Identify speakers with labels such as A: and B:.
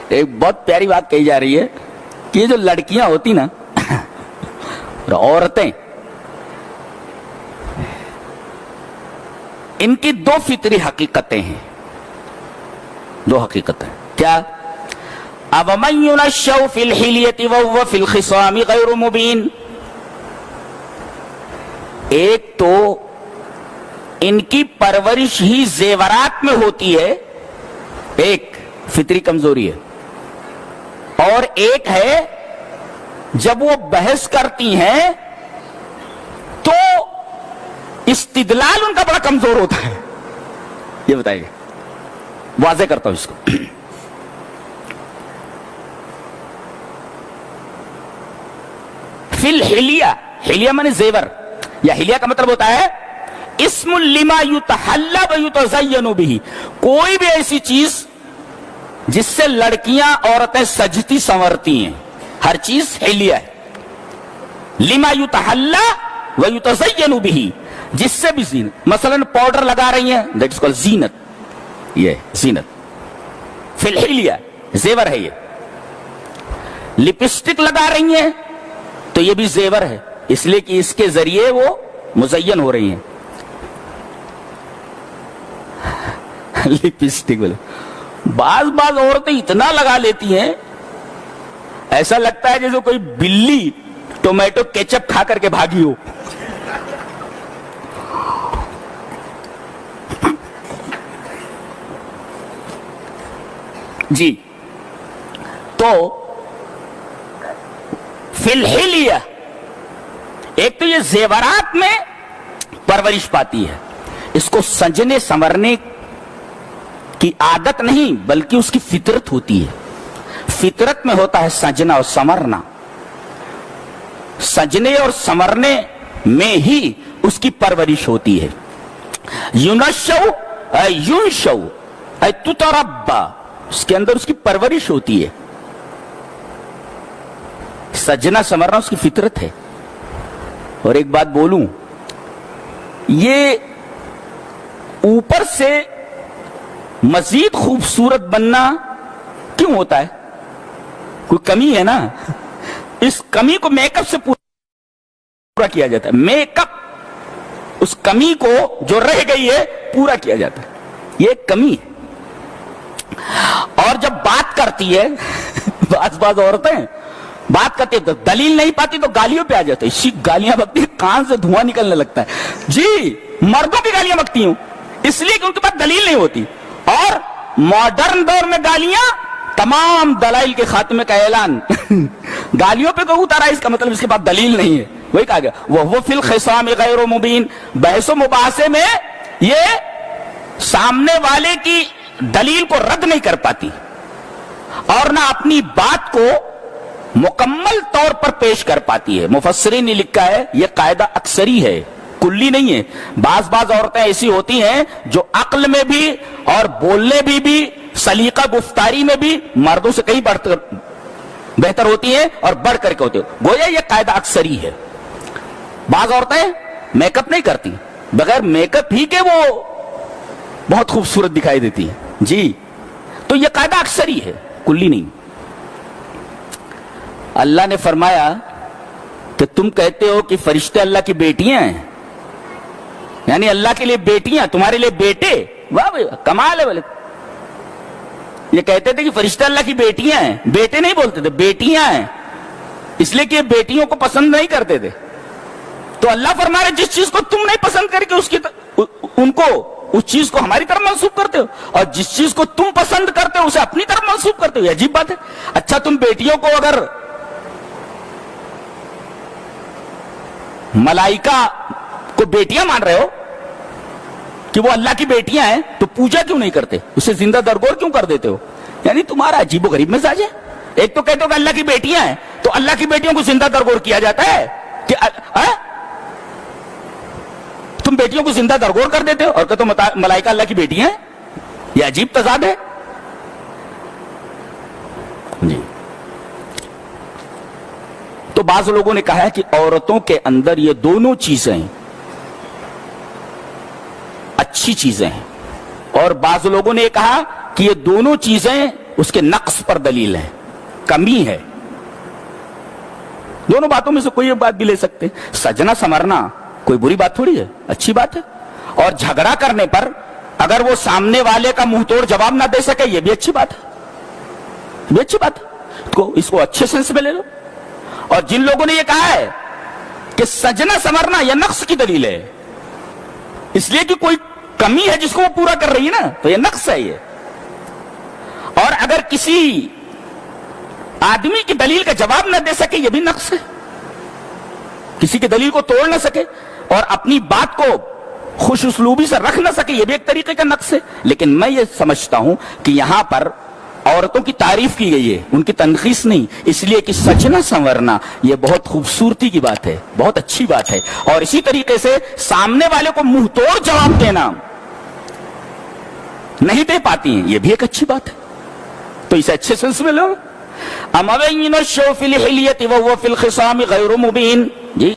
A: ایک بہت پیاری بات کہی جا رہی ہے کہ یہ جو لڑکیاں ہوتی نا عورتیں، ان کی دو فطری حقیقتیں ہیں، دو حقیقتیں کیا؟ أَوَمَنْ يُنَشَّأُ فِي الْحِلْيَةِ وَهُوَ فِي الْخِصَامِ غَيْرُ مُبِينٍ، ایک تو ان کی پرورش ہی زیورات میں ہوتی ہے، ایک فطری کمزوری ہے، اور ایک ہے جب وہ بحث کرتی ہیں تو استدلال ان کا بڑا کمزور ہوتا ہے۔ یہ بتائیے، واضح کرتا ہوں اس کو۔ فی الحلیہ، حلیہ مانے زیور، یا حلیہ کا مطلب ہوتا ہے اسم لما یتحلی و یتزین بہ، کوئی بھی ایسی چیز جس سے لڑکیاں عورتیں سجتی سنورتی ہیں، ہر چیز حلیہ ہے۔ لما یتحلی و یتزین بہ، جس سے بھی زینت، مثلا پاؤڈر لگا رہی ہیں، دیٹ از کالڈ زینت، یہ زینت فی الحلیہ، زیور ہے یہ۔ لپسٹک لگا رہی ہیں تو یہ بھی زیور ہے، اس لیے کہ اس کے ذریعے وہ مزین ہو رہی ہیں۔ لپسٹک بعض عورتیں اتنا لگا لیتی ہیں ایسا لگتا ہے جیسے کوئی بلی ٹومیٹو کیچپ کھا کر کے بھاگی ہو۔ جی تو فی الحلیہ، ایک تو یہ زیورات میں پرورش پاتی ہے، اس کو سجنے سنورنے کی عادت نہیں بلکہ اس کی فطرت ہوتی ہے۔ فطرت میں ہوتا ہے سجنا اور سنورنا، سجنے اور سنورنے میں ہی اس کی پرورش ہوتی ہے۔ یونشو ینشو تتربا، اس کے اندر اس کی پرورش ہوتی ہے۔ سجنا سنورنا اس کی فطرت ہے۔ اور ایک بات بولوں، یہ اوپر سے مزید خوبصورت بننا کیوں ہوتا ہے؟ کوئی کمی ہے نا، اس کمی کو میک اپ سے پورا کیا جاتا ہے۔ میک اپ اس کمی کو جو رہ گئی ہے پورا کیا جاتا ہے، یہ ایک کمی ہے۔ اور جب بات کرتی ہے بعض عورتیں بات کرتی ہے تو دلیل نہیں پاتی تو گالیوں پہ آ جاتے، اسی گالیاں بکتی، کان سے دھواں نکلنے لگتا ہے۔ جی مردوں کی گالیاں بکتی ہوں اس لیے کہ ان کے پاس دلیل نہیں ہوتی، اور ماڈرن دور میں گالیاں تمام دلائل کے خاتمے کا اعلان۔ گالیوں پہ کو اتارا، اس کا مطلب اس کے پاس دلیل نہیں ہے، وہی کہا گیا وہ فی الخصام غیر مبین، بحث و مباحثے میں یہ سامنے والے کی دلیل کو رد نہیں کر پاتی اور نہ اپنی بات کو مکمل طور پر پیش کر پاتی ہے۔ مفسرین نے لکھا ہے یہ قاعدہ اکثری ہے، کلی نہیں ہے۔ بعض عورتیں ایسی ہوتی ہیں جو عقل میں بھی اور بولنے بھی سلیقہ گفتاری میں بھی مردوں سے کہیں بہتر ہوتی ہیں اور بڑھ کر کے ہوتی ہیں، گویا یہ قاعدہ اکثری ہے۔ بعض عورتیں میک اپ نہیں کرتی، بغیر میک اپ ہی کے وہ بہت خوبصورت دکھائی دیتی ہیں۔ جی تو یہ قاعدہ اکثری ہے، کلی نہیں۔ اللہ نے فرمایا کہ تم کہتے ہو کہ فرشتے اللہ کی بیٹیاں ہیں، یعنی اللہ کے لیے بیٹیاں، تمہارے لیے بیٹے، واہ بھائی کمال ہے۔ بولے یہ کہتے تھے کہ فرشتے اللہ کی بیٹیاں ہیں، بیٹے نہیں بولتے تھے، بیٹیاں ہیں، اس لیے کہ بیٹیوں کو پسند نہیں کرتے تھے۔ تو اللہ فرما رہے جس چیز کو تم نہیں پسند کر کے اس چیز کو ہماری طرف منسوب کرتے ہو، اور جس چیز کو تم پسند کرتے ہو اسے اپنی طرف منسوب کرتے ہو، یہ عجیب بات ہے۔ اچھا تم بیٹیوں کو اگر ملائکہ کو بیٹیاں مان رہے ہو کہ وہ اللہ کی بیٹیاں ہیں تو پوجا کیوں نہیں کرتے، اسے زندہ درگور کیوں کر دیتے ہو؟ یعنی تمہارا عجیب و غریب مزاج ہے۔ ایک تو کہتے ہو کہ اللہ کی بیٹیاں ہیں تو اللہ کی بیٹیوں کو زندہ درگور کیا جاتا ہے کہ تم بیٹیوں کو زندہ درگور کر دیتے ہو اور کہتے ہو ملائکہ اللہ کی بیٹیاں ہیں، یہ عجیب تضاد ہے۔ جی تو بعض لوگوں نے کہا ہے کہ عورتوں کے اندر یہ دونوں چیزیں اچھی چیزیں ہیں، اور بعض لوگوں نے کہا کہ یہ دونوں چیزیں اس کے نقص پر دلیل ہے، کمی ہے. دونوں باتوں میں سے کوئی ایک بات بھی لے سکتے. سجنا سنورنا کوئی بری بات تھوڑی ہے، اچھی بات ہے. اور جھگڑا کرنے پر اگر وہ سامنے والے کا منہ توڑ جواب نہ دے سکے یہ بھی اچھی بات ہے، یہ بھی اچھی بات ہے. اس کو اچھے سینس میں لے لو. اور جن لوگوں نے یہ کہا ہے کہ سجنا سنورنا یہ نقص کی دلیل ہے، اس لیے کہ کوئی کمی ہے جس کو وہ پورا کر رہی ہے نا، تو یہ نقص ہے یہ. اور اگر کسی آدمی کی دلیل کا جواب نہ دے سکے یہ بھی نقص ہے، کسی کی دلیل کو توڑ نہ سکے اور اپنی بات کو خوش اسلوبی سے رکھ نہ سکے یہ بھی ایک طریقے کا نقص ہے. لیکن میں یہ سمجھتا ہوں کہ یہاں پر عورتوں کی تعریف کی گئی ہے، ان کی تنقیص نہیں، اس لیے کہ سجنا سنورنا یہ بہت خوبصورتی کی بات ہے، بہت اچھی بات ہے. اور اسی طریقے سے سامنے والے کو منہ توڑ جواب دینا نہیں دے پاتی ہیں یہ بھی ایک اچھی بات ہے. تو اسے اچھے سنس میں لو. اموین الشو فی الحلیۃ وهو فی الخصام غیر مبین. جی